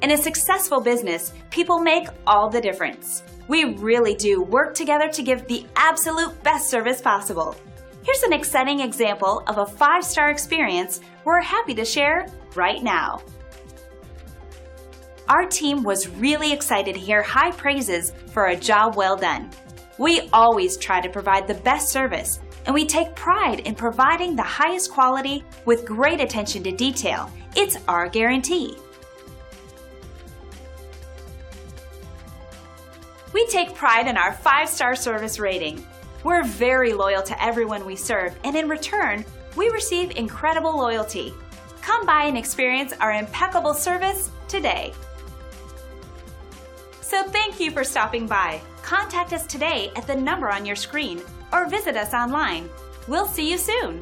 In a successful business, people make all the difference. We really do work together to give the absolute best service possible. Here's an exciting example of a 5-star experience we're happy to share right now. Our team was really excited to hear high praises for a job well done. We always try to provide the best service, and we take pride in providing the highest quality with great attention to detail. It's our guarantee. We take pride in our 5-star service rating. We're very loyal to everyone we serve, and in return, we receive incredible loyalty. Come by and experience our impeccable service today. So thank you for stopping by. Contact us today at the number on your screen or visit us online. We'll see you soon.